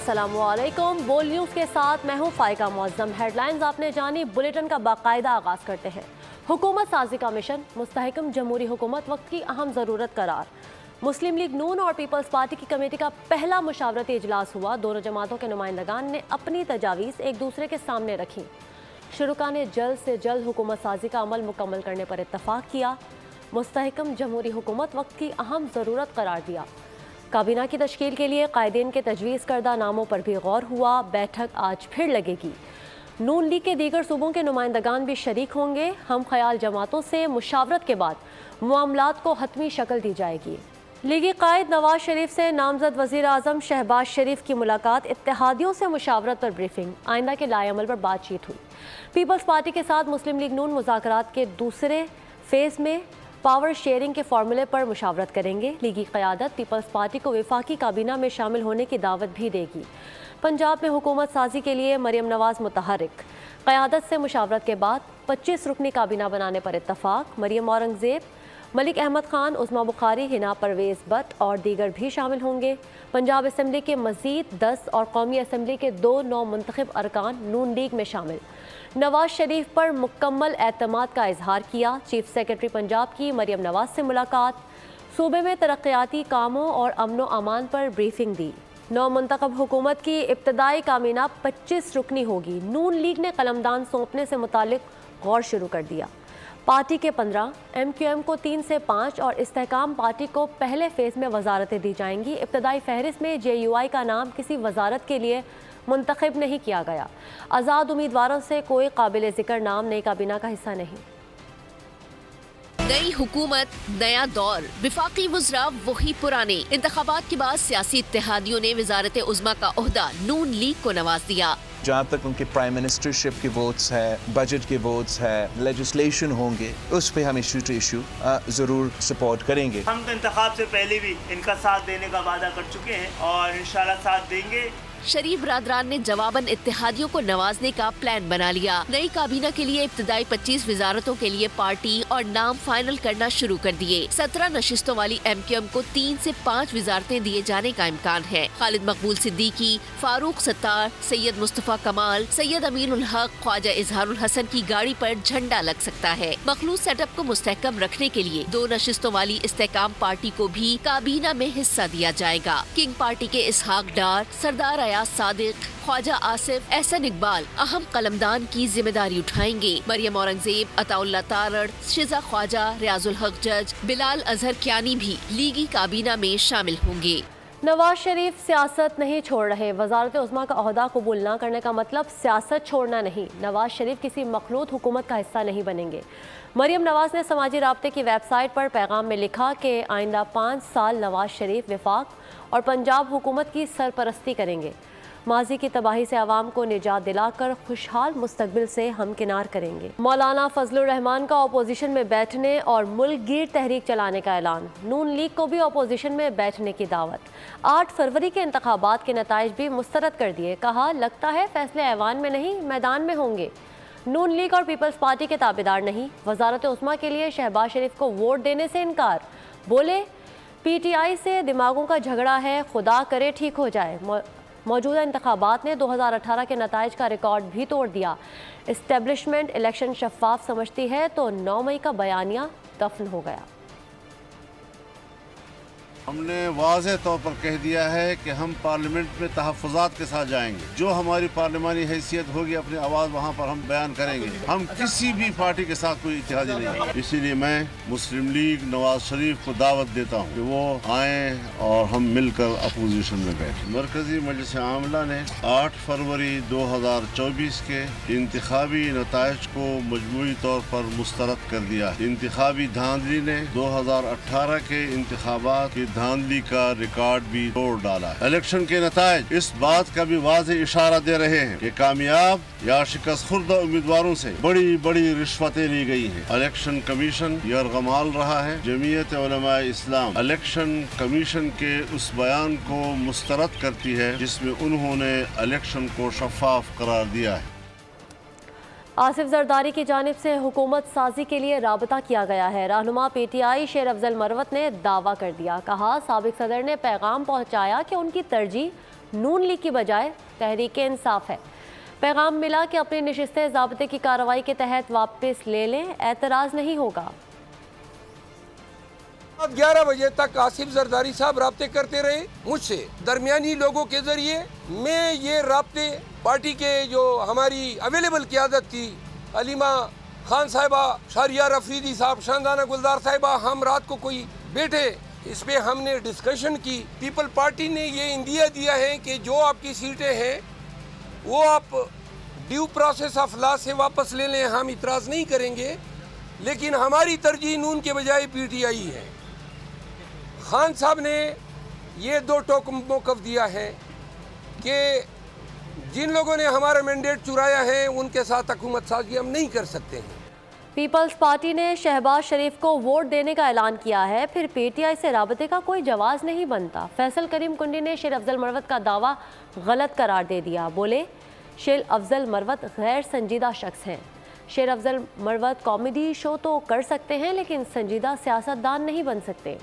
अस्सलामुअलैकुम। बोल न्यूज़ के साथ मैं हूं फाइका मुअज़्ज़म। हेडलाइंस आपने जानी, बुलेटिन का बाकायदा आगाज़ करते हैं। हुकूमत साजी का मिशन, मुस्तहकम जमहूरी हुकूमत वक्त की अहम ज़रूरत करार। मुस्लिम लीग नून और पीपल्स पार्टी की कमेटी का पहला मुशावरती इजलास हुआ। दोनों जमातों के नुमाइंदगान ने अपनी तजावीज़ एक दूसरे के सामने रखी। शुरुका ने जल्द से जल्द हुकूमत साजी का अमल मुकम्मल करने पर इत्तफाक किया। मुस्तहकम जमहूरी हुकूमत वक्त की अहम ज़रूरत करार दिया। काबीना की तश्कील के लिए कायदीन के तजवीज़ करदा नामों पर भी गौर हुआ। बैठक आज फिर लगेगी। नून लीग के दीगर सूबों के नुमाइंदगान भी शरीक होंगे। हम ख्याल जमातों से मुशावरत के बाद मामलात को हतमी शक्ल दी जाएगी। लीगी कायद नवाज शरीफ से नामजद वज़ीर आज़म शहबाज शरीफ की मुलाकात, इत्तेहादियों से मुशावरत पर ब्रीफिंग, आइंदा के लाएअमल पर बातचीत हुई। पीपल्स पार्टी के साथ मुस्लिम लीग नून मुज़ाकरात के दूसरे फेज़ में पावर शेयरिंग के फार्मूले पर मुशावरत करेंगे। लीगी क़यादत पीपल्स पार्टी को वफाकी काबीना में शामिल होने की दावत भी देगी। पंजाब में हुकूमत साजी के लिए मरियम नवाज मुतहर्रिक, क़यादत से मुशावरत के बाद 25 रुकनी काबीना बनाने पर इत्तफाक। मरियम औरंगज़ेब, मलिक अहमद खान, उस्मा बुखारी, हिना परवेज़ बट और दीगर भी शामिल होंगे। पंजाब असम्बली के मज़ीद 10 और कौमी असम्बली के 2 नौ मुंतखब अरकान नून लीग में शामिल। नवाज शरीफ पर मुकम्मल एतमाद का इजहार किया। चीफ सेक्रेटरी पंजाब की मरियम नवाज से मुलाकात, सूबे में तरक्याती कामों और अमनो अमान पर ब्रीफिंग दी। नौ मुंतखब हुकूमत की इब्तदाई काबीना 25 रुकनी होगी। नून लीग ने कलमदान सौंपने से मुतालिक गौर शुरू कर दिया। पार्टी के 15, MQM को 3 से 5 और इस्तेहकाम पार्टी को पहले फेज़ में वजारतें दी जाएंगी। इब्तदाई फहरिस्त में JUI का नाम किसी वजारत के लिए मुंतखब नहीं किया गया। आज़ाद उम्मीदवारों से कोई काबिल ज़िक्र नाम नई काबीना का हिस्सा नहीं। नई हुकूमत, नया दौर, विफाकी वज़रा वही पुराने। इंतखाबात के बाद सियासी इत्तेहादियों ने वज़ारत उज़्मा का ओहदा नून लीग को नवाज दिया। जहाँ तक उनके प्राइम मिनिस्टरशिप के वोट्स है, बजट के वोट्स है, लेजिस्लेशन होंगे, उस पे हम इशू टू इशू जरूर सपोर्ट करेंगे। हम तो इंतखाब से पहले भी इनका साथ देने का वादा कर चुके हैं और इंशाल्लाह साथ देंगे। शरीफ बरादरान ने जवाबन इत्तेहादियों को नवाजने का प्लान बना लिया। नई काबीना के लिए इब्तदाई 25 वजारतों के लिए पार्टी और नाम फाइनल करना शुरू कर दिए। 17 नशिस्तों वाली MQM को 3 से 5 वजारतें दिए जाने का इम्कान है। खालिद मकबूल सिद्दीकी, फारूक सत्तार, सैयद मुस्तफ़ा कमाल, सैयद अमीनुल हक, ख्वाजा इजहारुल हसन की गाड़ी पर झंडा लग सकता है। मखलूस सेटअप को मुस्तहकम रखने के लिए 2 नशिस्तों वाली इस्तेहकाम पार्टी को भी काबीना में हिस्सा दिया जाएगा। किंग पार्टी के इसहाक डार, सरदार सादिक, ख्वाजा आसिफ, एहसन इकबाल अहम कलमदान की जिम्मेदारी उठाएंगे। मरियम औरंगजेब, अताउल्लाह तारड़, शिजा ख्वाजा, रियाजुल हक जज, बिलाल अजहर क्यानी भी लीगी काबीना में शामिल होंगे। नवाज शरीफ सियासत नहीं छोड़ रहे। वज़ारत उज़्मा का ओहदा कबूल न करने का मतलब सियासत छोड़ना नहीं। नवाज शरीफ किसी मखलूत हुकूमत का हिस्सा नहीं बनेंगे। मरियम नवाज ने समाजी राब्ते की वेबसाइट पर पैगाम में लिखा कि आइंदा 5 साल नवाज शरीफ वफाक और पंजाब हुकूमत की सरपरस्ती करेंगे। माजी की तबाही से आवाम को निजात दिलाकर खुशहाल मुस्तकबिल से हमकिनार करेंगे। मौलाना फजलुर रहमान का अपोजिशन में बैठने और मुल्क गिर तहरीक चलाने का ऐलान। नून लीग को भी अपोजिशन में बैठने की दावत। 8 फरवरी के इंतखाबात के नताइज भी मुस्तरद कर दिए। कहा, लगता है फैसले ऐवान में नहीं मैदान में होंगे। नून लीग और पीपल्स पार्टी के ताबेदार नहीं। वजारत उज़्मा के लिए शहबाज शरीफ को वोट देने से इनकार। बोले, PTI से दिमागों का झगड़ा है, खुदा करे ठीक हो जाए। मौजूदा इंतखाबात ने 2018 के नताइज का रिकॉर्ड भी तोड़ दिया। इस्टेब्लिशमेंट इलेक्शन शफाफ समझती है तो 9 मई का बयानिया दफन हो गया। हमने वाज़ेह तौर पर कह दिया है कि हम पार्लियामेंट में तहफ़्फ़ुज़ात के साथ जाएंगे। जो हमारी पार्लिमानी हैसियत होगी अपनी आवाज़ वहाँ पर हम बयान करेंगे। हम किसी भी पार्टी के साथ कोई इत्तेहादी नहीं है। इसीलिए मैं मुस्लिम लीग नवाज शरीफ को दावत देता हूँ कि वो आएँ और हम मिलकर अपोजिशन में बैठें। मरकज़ी मजलिस आमला ने 8 फरवरी 2024 के इंतखाबी नताइज को मजमूई तौर पर मुस्तरद कर दिया। इंतखाबी धांधली ने 2018 के इंतखाबात की धांधली का रिकॉर्ड भी तोड़ डाला। इलेक्शन के नताइज इस बात का भी वाज़ेह इशारा दे रहे हैं कि कामयाब या शिकस्त खुर्दा उम्मीदवारों से बड़ी बड़ी रिश्वतें ली गई हैं। इलेक्शन कमीशन यरगमाल रहा है। जमीयत उलमा इस्लाम इलेक्शन कमीशन के उस बयान को मुस्तरद करती है जिसमें उन्होंने इलेक्शन को शफाफ करार दिया है। आसिफ जरदारी की जानिब से हुकूमत साजी के लिए राबता किया गया है। रहनुमा PTI शेर अफजल मरवत ने दावा कर दिया। कहा, साबिक सदर ने पैगाम पहुँचाया कि उनकी तरजीह नून लीग की बजाय तहरीक इंसाफ है। पैगाम मिला कि अपनी नशिस्तें ज़ाब्ते की कार्रवाई के तहत वापस ले लें, एतराज़ नहीं होगा। 11 बजे तक आसिफ जरदारी साहब राब्ते करते रहे मुझसे, दरमियानी लोगों के जरिए। मैं ये राब्ते पार्टी के जो हमारी अवेलेबल क़यादत थी, अलीमा खान साहिबा, शहरियार अफरीदी साहब, शानदाना गुलजार साहिबा, हम रात को कोई बैठे, इस पे हमने डिस्कशन की। पीपल पार्टी ने ये इंदिया दिया है कि जो आपकी सीटें हैं वो आप ड्यू प्रोसेस ऑफ लॉ से वापस ले लें, हम इतराज़ नहीं करेंगे। लेकिन हमारी तरजीह नून के बजाय PTI है। खान साहब ने ये 2 टोक मौक़िफ़ दिया है कि जिन लोगों ने हमारा मैंडेट चुराया है उनके साथ हुकूमत साजी हम नहीं कर सकते हैं। पीपल्स पार्टी ने शहबाज शरीफ को वोट देने का ऐलान किया है, फिर PTI से राबते का कोई जवाब नहीं बनता। फैसल करीम कुंडी ने शेर अफजल मरवत का दावा गलत करार दे दिया। बोले, शेर अफजल मरवत गैर संजीदा शख्स हैं। शेर अफजल मरवत कॉमेडी शो तो कर सकते हैं लेकिन संजीदा सियासतदान नहीं बन सकते।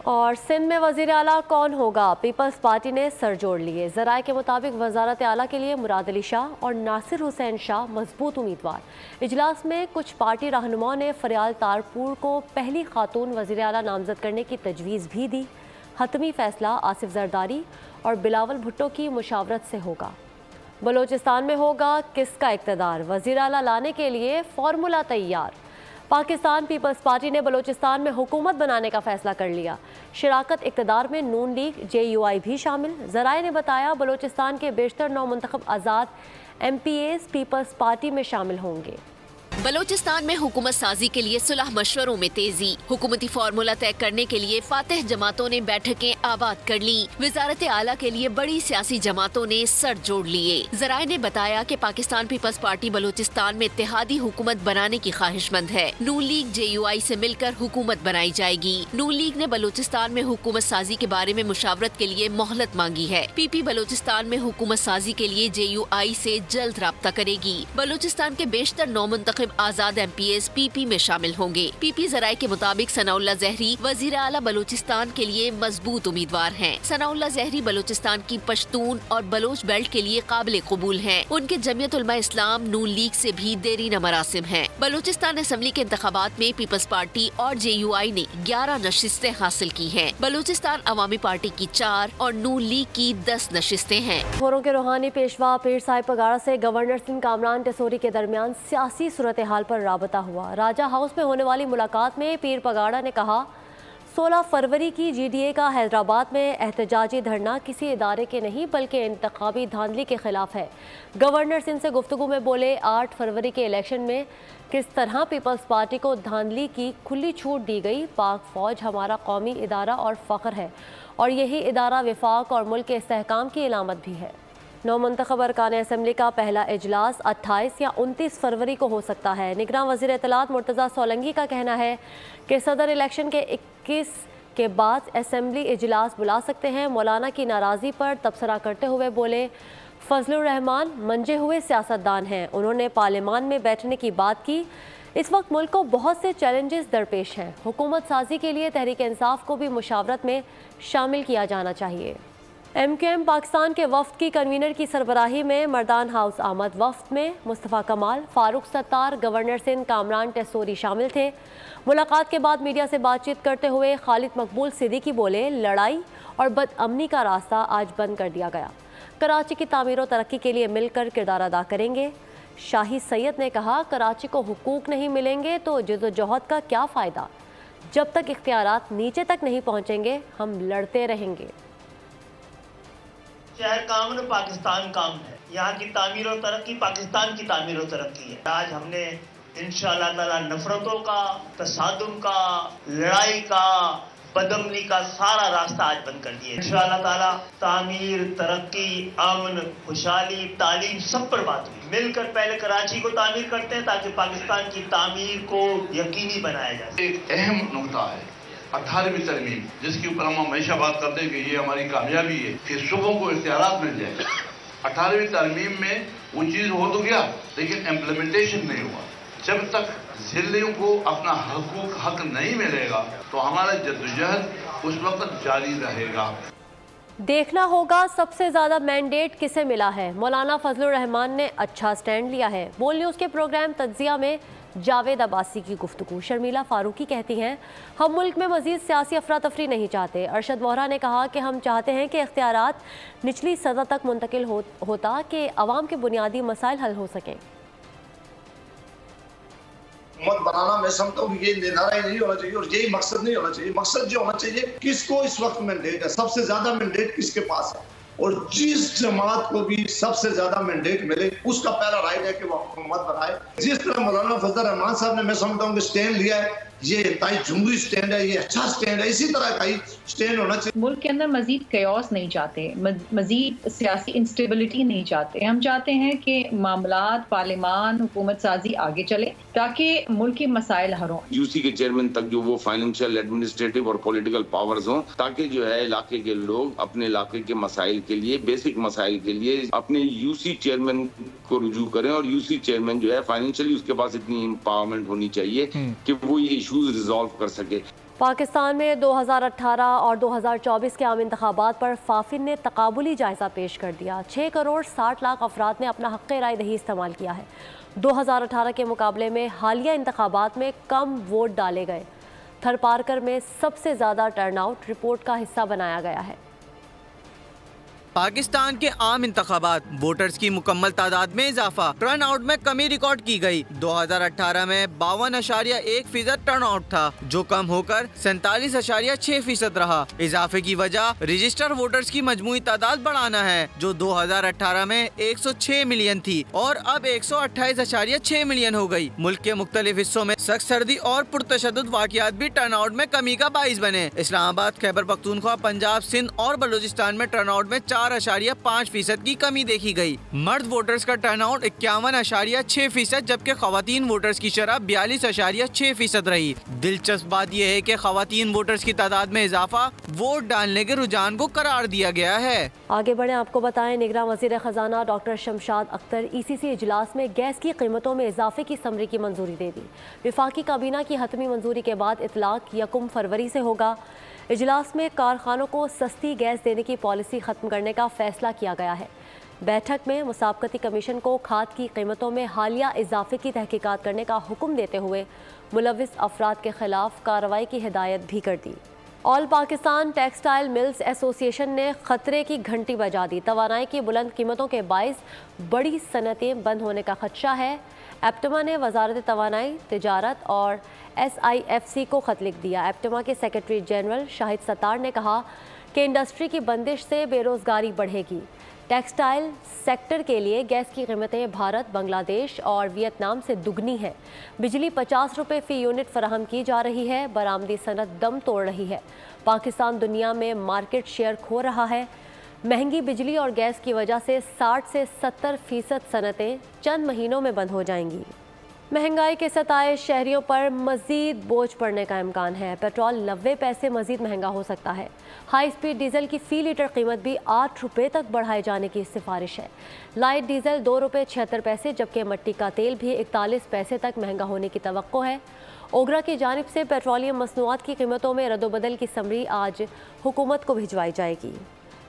और सिंध में वज़ीर आला कौन होगा, पीपल्स पार्टी ने सर जोड़ लिए। ज़राए के मुताबिक वज़ारत आला के लिए मुराद अली शाह और नासिर हुसैन शाह मजबूत उम्मीदवार। इजलास में कुछ पार्टी रहनुमाओं ने फरियाल तारपुर को पहली खातून वज़ीर आला नामज़द करने की तजवीज़ भी दी। हतमी फैसला आसिफ जरदारी और बिलावल भुट्टो की मुशावरत से होगा। बलोचिस्तान में होगा किसका इक़्तिदार, वज़ीर आला लाने के लिए फार्मूला तैयार। पाकिस्तान पीपल्स पार्टी ने बलोचिस्तान में हुकूमत बनाने का फैसला कर लिया। शराकत इक़्तिदार में नून लीग, JUI भी शामिल। ज़राए ने बताया बलोचिस्तान के बेशतर 9 मुंतखब आज़ाद MPAs पीपल्स पार्टी में शामिल होंगे। बलोचिस्तान में हुकूमत साजी के लिए सुलह मशवरों में तेजी। हुकूमती फार्मूला तय करने के लिए फातेह जमातों ने बैठकें आबाद कर ली। वजारत आला के लिए बड़ी सियासी जमातों ने सर जोड़ लिए। जराए ने बताया कि पाकिस्तान पीपल्स पार्टी बलोचिस्तान में इत्तेहादी हुकूमत बनाने की ख्वाहिशमंद है। नून लीग JUI से मिलकर हुकूमत बनाई जाएगी। नून लीग ने बलोचिस्तान में हुकूमत साजी के बारे में मुशावरत के लिए मोहलत मांगी है। PP बलोचिस्तान में हुकूमत साजी के लिए JUI से जल्द राब्ता करेगी। बलोचिस्तान के बेशतर 9 मुंतखब आजाद MPAs PP में शामिल होंगे। PP जराए के मुताबिक सनाउल्लाह ज़हरी वज़ीर आला बलोचिस्तान के लिए मजबूत उम्मीदवार हैं। सनाउल्लाह ज़हरी बलोचिस्तान की पश्तून और बलोच बेल्ट के लिए काबिल कबूल हैं। उनके जमीयत उलमा इस्लाम नून लीग से भी देरीना मरासिम हैं। बलोचिस्तान असम्बली के इंतखाबात में पीपल्स पार्टी और JUI ने 11 नशिस्तें हासिल की हैं। बलोचिस्तान अवामी पार्टी की 4 और नून लीग की 10 नशिस्तें हैं। खोरों के रूहानी पेशवा पीर साहिब पगाड़ा से गवर्नर सिंह कामरान टेसोरी के दरमियान सियासी सूरत हाल पर राबता हुआ। राजा हाउस में होने वाली मुलाकात में पीर पगाड़ा ने कहा, 16 फरवरी की GDA का हैदराबाद में एहतजाजी धरना किसी इदारे के नहीं बल्कि इंतखाबी धांधली के खिलाफ है। गवर्नर सिंह से गुफ्तगू में बोले, 8 फरवरी के इलेक्शन में किस तरह पीपल्स पार्टी को धांधली की खुली छूट दी गई। पाक फौज हमारा कौमी इदारा और फ़ख्र है और यही इदारा विफाक और मुल्क के इस्तेहकाम की इलामत भी है। 9 मुंतखब अरकान असम्बली का पहला इजलास 28 या 29 फरवरी को हो सकता है। निगरान वज़ीर इत्तलात मुर्तज़ा सोलंकी का कहना है कि सदर इलेक्शन के 21 के बाद असम्बली इजलास बुला सकते हैं। मौलाना की नाराज़गी पर तबसरा करते हुए बोले, फजलुर रहमान मंजे हुए सियासतदान हैं। उन्होंने पार्लियामान में बैठने की बात की। इस वक्त मुल्क को बहुत से चैलेंजेस दरपेश हैं। हुकूमत साजी के लिए तहरीक इंसाफ को भी मुशावरत में शामिल किया जाना चाहिए। MQM पाकिस्तान के वफ्द की कन्वीनर की सरबराही में मर्दान हाउस आमद। वफ्द में मुस्तफ़ा कमाल, फारूक सत्तार, गवर्नर सिंह कामरान टेसोरी शामिल थे। मुलाकात के बाद मीडिया से बातचीत करते हुए खालिद मकबूल सिद्दीकी बोले, लड़ाई और बदअमनी का रास्ता आज बंद कर दिया गया। कराची की तामीर और तरक्की के लिए मिलकर किरदार अदा करेंगे। शाही सैयद ने कहा, कराची को हुकूक नहीं मिलेंगे तो जद्दोजहद का क्या फ़ायदा। जब तक इख्तियारात नीचे तक नहीं पहुँचेंगे हम लड़ते रहेंगे। शहर का अमन पाकिस्तान का अमन है। यहाँ की तामीर और तरक्की पाकिस्तान की तामीर और तरक्की है। आज हमने इंशाअल्लाह ताला नफरतों का, तसादुम का, लड़ाई का, बदअमनी का सारा रास्ता आज बंद कर दिया। इंशाअल्लाह ताला तामीर, तरक्की, अमन, खुशहाली, तालीम सब पर बात हुई। मिलकर पहले कराची को तामीर करते हैं ताकि पाकिस्तान की तामीर को यकीनी बनाया जाए। एक अहम नुकता है 18वीं तरमीम, जिसके ऊपर हम हमेशा बात करते हैं कि ये हमारी कामयाबी है कि सूबों को इख्तियारात मिल जाए। 18वीं तरमीम में वो चीज़ हो तो गया लेकिन इम्प्लीमेंटेशन नहीं हुआ। जब तक जिलों को अपना हक नहीं मिलेगा तो हमारा जद्दोजहद उस वक्त जारी रहेगा। देखना होगा सबसे ज्यादा मैंडेट किसे मिला है। मौलाना फजलुर रहमान ने अच्छा स्टैंड लिया है। बोल न्यूज़ के प्रोग्राम तज्जिया में जावेद अब्बासी की गुफ्तगू। शर्मिला फारूकी कहती हैं, हम मुल्क में मजीद सियासी अफरा तफरी नहीं चाहते। अरशद वोहरा ने कहा कि हम चाहते हैं कि इख्तियारात निचली सतह तक मुंतकिल होता कि अवाम के बुनियादी मसाइल हल हो सकें। हुकूमत बनाना मैं समझता हूँ ये नारा नहीं होना चाहिए और यही मकसद नहीं होना चाहिए। मकसद जो होना चाहिए किसको इस वक्त मैंडेट है, सबसे ज्यादा मैंडेट किसके पास है, और जिस जमात को भी सबसे ज्यादा मैंडेट मिले उसका पहला राइट है कि वो हुकूमत बनाए। जिस तरह मौलाना फजलुर रहमान साहब ने मैं समझता हूँ कि स्टैंड लिया है, ये इंतहाई जमहूरी स्टैंड है, ये अच्छा स्टैंड है, इसी तरह का ही स्टैंड होना चाहिए। मुल्क के अंदर मजीद कयास नहीं चाहते, मजीद सियासी इंस्टेबिलिटी नहीं चाहते। हम चाहते हैं कि मामलात, पार्लियामान, हुकूमत साजी आगे चले ताकि मुल्क के मसाइल हल हों। यूसी के चेयरमैन तक जो वो फाइनेंशियल, एडमिनिस्ट्रेटिव और पॉलिटिकल पावर्स हों, ताकि जो है इलाके के लोग अपने इलाके के मसाइल के लिए, बेसिक मसाइल के लिए अपने यूसी चेयरमैन को रुजू करें। और यूसी चेयरमैन जो है फाइनेंशियली उसके पास इतनी एम्पावरमेंट होनी चाहिए कि वो ये इश्यूज रिजॉल्व कर सके। पाकिस्तान में 2018 और 2024 के आम इंतखाबात पर फाफिन ने तकाबुली जायजा पेश कर दिया। 6 करोड़ 60 लाख अफराद ने अपना हक़ राय दही इस्तेमाल किया है। 2018 के मुकाबले में हालिया इंतखाबात में कम वोट डाले गए। थरपारकर में सबसे ज़्यादा टर्नआउट रिपोर्ट का हिस्सा बनाया गया है। पाकिस्तान के आम इंतखाबात, वोटर्स की मुकम्मल तादाद में इजाफा, टर्न आउट में कमी रिकॉर्ड की गई। 2018 में 52.1% टर्न आउट था, जो कम होकर 47.6% रहा। इजाफे की वजह रजिस्टर वोटर्स की मजमूई तादाद बढ़ाना है, जो 2018 में 106 मिलियन थी और अब 128.6 मिलियन हो गई। मुल्क के मुख्तलिफ हिस्सों में सख्त सर्दी और पुरतशद्दुद वाक़ियात भी टर्न आउट में कमी का बाइस बने। इस्लामाबाद, खैबर पख्तूनख्वा, पंजाब, सिंध और बलूचिस्तान में टर्न आउट में 4.5% की कमी देखी गई। मर्द वोटर्स का टर्नआउट 51.6%, जबकि खवातीन वोटर्स की शरह 42.6% रही। दिलचस्प बात यह है कि खवातीन वोटर्स की तादाद में इजाफा वोट डालने के रुझान को करार दिया गया है। आगे बढ़े, आपको बताएं, निगरान वज़ीर ख़जाना डॉक्टर शमशाद अख्तर ECC इजलास में गैस की कीमतों में इजाफे की समरी की मंजूरी दे दी। विफाकी काबीना की हतमी मंजूरी के बाद इतलाक 1 फरवरी से होगा। इजलास में कारखानों को सस्ती गैस देने की पॉलिसी ख़त्म करने का फैसला किया गया है। बैठक में मुसाबकती कमीशन को खाद की कीमतों में हालिया इजाफे की तहकीकात करने का हुक्म देते हुए मुलविस अफराद के खिलाफ कार्रवाई की हिदायत भी कर दी। All Pakistan textile mills association ने खतरे की घंटी बजा दी। तवानाई की बुलंद कीमतों के बाइस बड़ी सनतें बंद होने का खदशा है। एप्टमा ने वजारत तवानाई, तिजारत और SIFC को खत लिख दिया। एप्टमा के सेक्रेटरी जनरल शाहिद सत्तार ने कहा कि इंडस्ट्री की बंदिश से बेरोज़गारी बढ़ेगी। टेक्सटाइल सेक्टर के लिए गैस की कीमतें भारत, बांग्लादेश और वियतनाम से दुगनी है। बिजली 50 रुपये फ़ी यूनिट फराहम की जा रही है। बरामदी सनत दम तोड़ रही है। पाकिस्तान दुनिया में मार्केट शेयर खो रहा है। महंगी बिजली और गैस की वजह से 60 से 70% सनतें चंद महीनों में बंद हो जाएंगी। महंगाई के सताए शहरियों पर मज़ीद बोझ पड़ने का इम्कान है। पेट्रोल 90 पैसे मज़ीद महंगा हो सकता है। हाई स्पीड डीजल की फ़ी लीटर कीमत भी 8 रुपये तक बढ़ाए जाने की सिफारिश है। लाइट डीजल 2 रुपये 76 पैसे, जबकि मट्टी का तेल भी 41 पैसे तक महंगा होने की तवक्को है। ओगरा की जानिब से पेट्रोलियम मसनूआत की कीमतों में रद्दोबदल की समरी आज हुकूमत को भिजवाई जाएगी।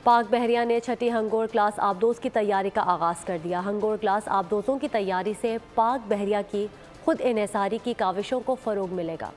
पाक बहरिया ने छठी हंगोर क्लास आबदोज की तैयारी का आगाज़ कर दिया। हंगोर क्लास आबदोजों की तैयारी से पाक बहरिया की खुद इन्हिसारी की काविशों को फ़रोग मिलेगा।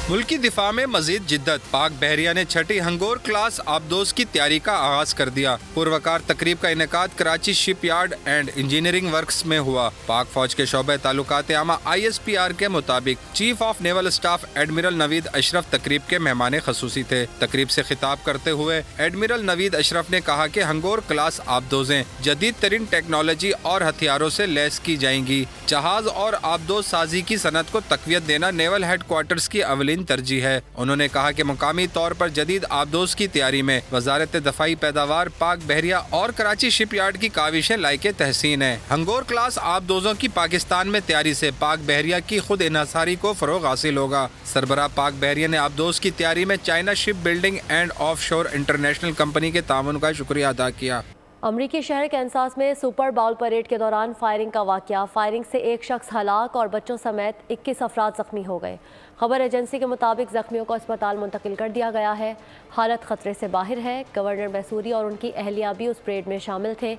मुल्की दिफा में मजीद जिद्दत। पाक बहरिया ने छठी हंगोर क्लास आबदोज की तैयारी का आगाज कर दिया। पूर्वकार तकरीब का इनेकाद Karachi ship yard and engineering works में हुआ। पाक फौज के शोबे ताल्लुकात आमा ISPR के मुताबिक chief of naval staff admiral Naveed Ashraf तकरीब के मेहमान खसूसी थे। तकरीब से खिताब करते हुए एडमिरल नवीद अशरफ ने कहा कि हंगोर क्लास आबदोजें जदीद तरीन टेक्नोलॉजी और हथियारों से लैस की जाएंगी। जहाज और आबदोज साजी की सनत को तकवियत देना नेवल हेडक्वार्टर्स की अवलीन तरजीह है। उन्होंने कहा कि मुकामी तौर पर जदीद आबदोज की तैयारी में वजारत दफाई पैदावार, पाक बहरिया और कराची शिप यार्ड की काविशें लायके तहसीन है। हंगोर क्लास आबदोजों की पाकिस्तान में तैयारी से पाक बहरिया की खुद इन्हिसारी को फरोग हासिल होगा। सरबराह पाक बहरिया ने आबदोज की तैयारी में China ship building end of शोर इंटरनेशनल कंपनी के ताउन का शुक्रिया अदा किया। अमरीकी शहर कैंसास में सुपर बाउल परेड के दौरान फायरिंग का वाकया। फायरिंग से एक शख्स हलाक और बच्चों समेत 21 अफराद जख्मी हो गए। खबर एजेंसी के मुताबिक जख्मियों को अस्पताल मुंतकिल कर दिया गया है। हालत खतरे से बाहर है। गवर्नर मैसूरी और उनकी अहलिया भी उस परेड में शामिल थे।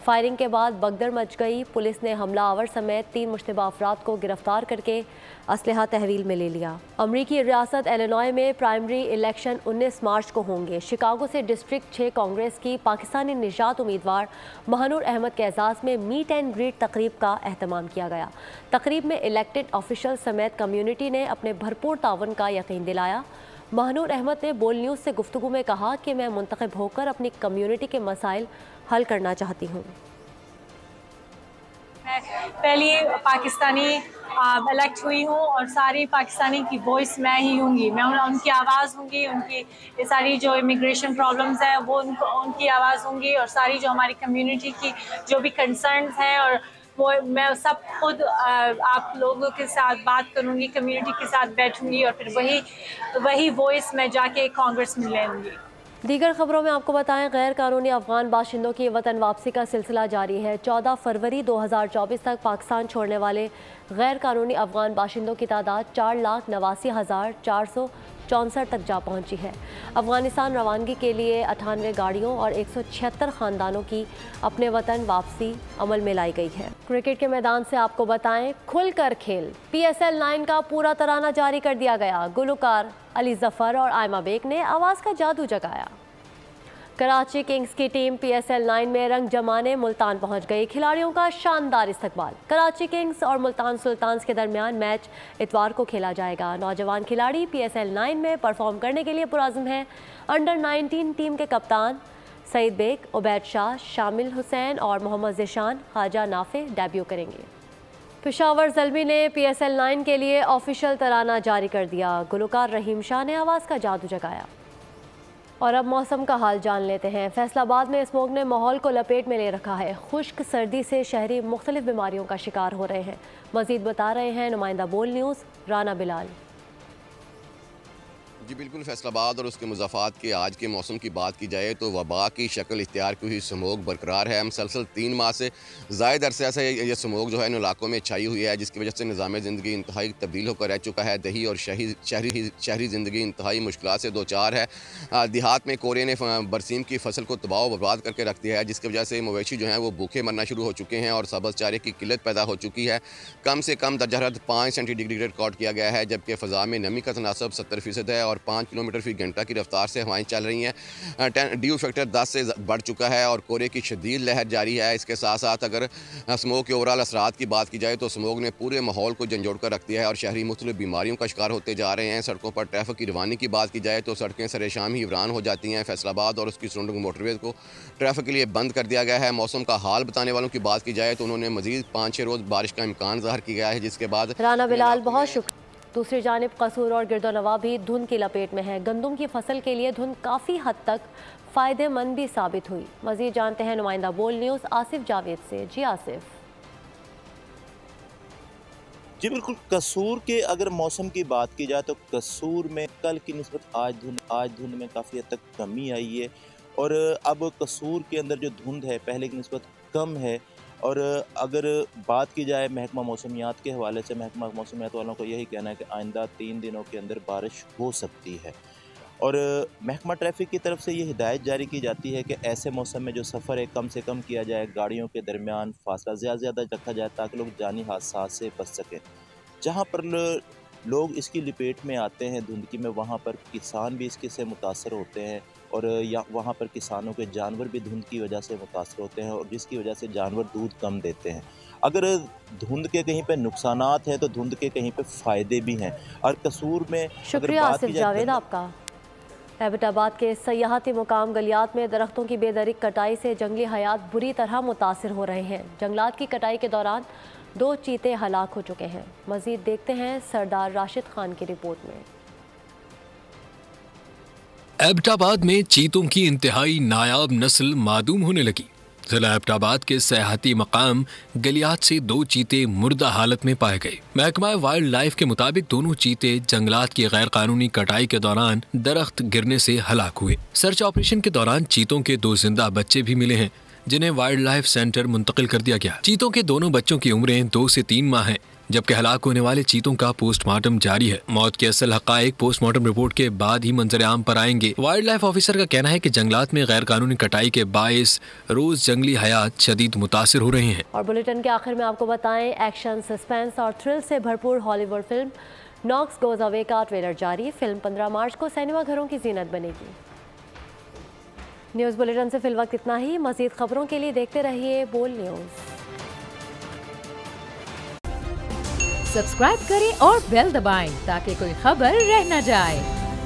फायरिंग के बाद भगदड़ मच गई। पुलिस ने हमलावर समेत 3 मुश्तबा अफराद को गिरफ्तार करके असलहा तहवील में ले लिया। अमरीकी रियासत इलिनॉय में प्राइमरी इलेक्शन 19 मार्च को होंगे। शिकागो से डिस्ट्रिक्ट 6 कांग्रेस की पाकिस्तानी निजात उम्मीदवार महानूर अहमद के एजाज़ में मीट एंड ग्रीट तकरीब का अहतमाम किया गया। तकरीब में इलेक्टेड ऑफिशल समेत कम्यूनिटी ने अपने भरपूर तावन का यकीन दिलाया। महानूर अहमद ने बोल न्यूज़ से गुफ्तगू में कहा कि मैं मुंतखब होकर अपनी कम्यूनिटी के मसाइल हल करना चाहती हूँ। मैं पहली पाकिस्तानी इलेक्ट हुई हूँ और सारी पाकिस्तानी की वॉइस मैं ही होंगी। मैं उनकी आवाज़ होंगी। उनकी ये सारी जो इमिग्रेशन प्रॉब्लम्स है वो उनकी आवाज़ होंगी और सारी जो हमारी कम्युनिटी की जो भी कंसर्न्स हैं और वो मैं सब खुद आप लोगों के साथ बात करूँगी, कम्युनिटी के साथ बैठूँगी और फिर वही वॉइस मैं जाके कांग्रेस में लेंगी। दीगर खबरों में आपको बताएं, गैर कानूनी अफगान बाशिंदों की वतन वापसी का सिलसिला जारी है। 14 फरवरी 2024 तक पाकिस्तान छोड़ने वाले गैर कानूनी अफगान बाशिंदों की तादाद 4,89,464 तक जा पहुंची है। अफगानिस्तान रवानगी के लिए 98 गाड़ियों और 176 ख़ानदानों की अपने वतन वापसी अमल में लाई गई है। क्रिकेट के मैदान से आपको बताएं, खुलकर खेल PSL 9 का पूरा तराना जारी कर दिया गया। गुलकार अली जफ़र और आयमा बेग ने आवाज़ का जादू जगाया। कराची किंग्स की टीम PSL 9 में रंग जमाने मुल्तान पहुंच गई। खिलाड़ियों का शानदार इस्तकबाल। कराची किंग्स और मुल्तान सुल्तान्स के दरमियान मैच इतवार को खेला जाएगा। नौजवान खिलाड़ी PSL 9 में परफॉर्म करने के लिए पुरज़्म हैं। अंडर 19 टीम के कप्तान सईद बेग, उबैद शाह, शामिल हुसैन और मोहम्मद ज़िशान ख्वाजा नाफे डेब्यू करेंगे। पेशावर ज़ल्मी ने PSL 9 के लिए ऑफिशियल तराना जारी कर दिया। गुलकार रहीम शाह ने आवाज़ का जादू जगाया। और अब मौसम का हाल जान लेते हैं। फैसलाबाद में स्मोग ने माहौल को लपेट में ले रखा है। खुश्क सर्दी से शहरी मुख्तलिफ बीमारियों का शिकार हो रहे हैं। मज़ीद बता रहे हैं नुमाइंदा बोल न्यूज़ राना बिलाल। जी बिल्कुल, फैसलाबाद और उसके मुज़ाफ़ात के आज के मौसम की बात की जाए तो वबा की शक्ल इख्तियार की हुई स्मोक बरकरार है। मुसलसल 3 माह से ज़ायद अरसे से ये स्मोक जो है इन इलाकों में छाई हुई है, जिसकी वजह से निज़ाम ज़िंदगी इंतहाई तब्दील होकर रह चुका है। दही और शहरी ज़िंदगी इंतहाई मुश्किलात से 2-4 है। देहात में कोरे ने बरसीम की फसल को तबाह बर्बाद करके रख दिया है, जिसकी वजह से मवेशी जो हैं वो भूखे मरना शुरू हो चुके हैं और सब्ज़ चारे की किल्लत पैदा हो चुकी है। कम से कम दर्जा हरारत 5 सेंटीग्रेड रिकॉर्ड किया गया है, जबकि फ़ज़ा में नमी का तनासब 70% है और 5 किलोमीटर फी घंटा की रफ्तार से हवाएं चल रही हैं। ड्यू फैक्टर 10 से बढ़ चुका है और कोरे की शदीद लहर जारी है। इसके साथ साथ अगर स्मोक के ओवरऑल असरात की बात की जाए तो स्मोक ने पूरे माहौल को झंझोड़ कर रख दिया है और शहरी मुख्तलिफ बीमारियों का शिकार होते जा रहे हैं। सड़कों पर ट्रैफिक की रवानी की बात की जाए तो सड़कें सरेशाम ही वीरान हो जाती हैं। फैसलाबाद और उसकी सराउंडिंग मोटरवेज को ट्रैफिक के लिए बंद कर दिया गया है। मौसम का हाल बताने वालों की बात की जाए तो उन्होंने मजीद 5-6 रोज़ बारिश का इम्कान ज़ाहिर किया गया है, जिसके बाद राना बिलाल बहुत शुक्रिया। दूसरी जानिब कसूर और गिरदोनवा भी धुंध की लपेट में है। गंदम की फसल के लिए धुंध काफ़ी हद तक फ़ायदेमंद भी साबित हुई। मज़ीद जानते हैं नुमाइंदा बोल न्यूज़ आसिफ जावेद से। जी आसिफ। जी बिल्कुल, कसूर के अगर मौसम की बात की जाए तो कसूर में कल की निस्बत आज धुंध में काफ़ी हद तक कमी आई है और अब कसूर के अंदर जो धुंध है पहले की निस्बत कम है। और अगर बात की जाए महकमा मौसमियात के हवाले से, महकमा मौसमियात वालों को यही कहना है कि आइंदा 3 दिनों के अंदर बारिश हो सकती है। और महकमा ट्रैफिक की तरफ से ये हिदायत जारी की जाती है कि ऐसे मौसम में जो सफ़र है कम से कम किया जाए, गाड़ियों के दरमियान फासला ज़्यादा रखा जाए ताकि लोग जानी हादसा से बच सकें। जहाँ पर लोग इसकी लपेट में आते हैं धुंध की में, वहाँ पर किसान भी इसके से मुतासर होते हैं और वहाँ पर किसानों के जानवर भी धुंध की वजह से मुतासर होते हैं और जिसकी वजह से जानवर दूध कम देते हैं। अगर धुंध के कहीं पे नुकसानात हैं तो धुंध के कहीं पे फ़ायदे भी हैं। और कसूर में शुक्रिया आसिफ जावेद आपका। एबटाबाद के सयाहती मुकाम गलियात में दरख्तों की बेदरिक कटाई से जंगली हयात बुरी तरह मुतासर हो रहे हैं। जंगलात की कटाई के दौरान 2 चीते हलाक हो चुके हैं। मज़ीद देखते हैं सरदार राशिद खान की रिपोर्ट में। एबटाबाद में चीतों की इंतहाई नायाब नस्ल मादूम होने लगी। जिला एबटाबाद के सयाहती मकाम गलियात से 2 चीते मुर्दा हालत में पाए गए। महकमा वाइल्ड लाइफ के मुताबिक दोनों चीते जंगलात की गैर कानूनी कटाई के दौरान दरख्त गिरने से हलाक हुए। सर्च ऑपरेशन के दौरान चीतों के 2 जिंदा बच्चे भी मिले हैं। जिन्हें वाइल्ड लाइफ सेंटर मुंतकिल कर दिया गया। चीतों के दोनों बच्चों की उम्रें 2 से 3 माह हैं, जबकि हलाक होने वाले चीतों का पोस्टमार्टम जारी है। मौत के असल हकायक पोस्टमार्टम रिपोर्ट के बाद ही मंजर आम पर आएंगे। वाइल्ड लाइफ ऑफिसर का कहना है कि जंगलात में गैर कानूनी कटाई के बायस रोज जंगली हयात शदीद मुतासिर हो रहे हैं। और बुलेटिन के आखिर में आपको बताएं, एक्शन, सस्पेंस और थ्रिल से भरपूर Hollywood film Knox Goes Away का ट्रेलर जारी। फिल्म 15 मार्च को सिनेमा घरों की जीनत बनेगी। न्यूज़ बुलेटिन से फिल वक्त इतना ही। मजीद खबरों के लिए देखते रहिए बोल न्यूज़। सब्सक्राइब करें और बेल दबाएं ताकि कोई खबर रह न जाए।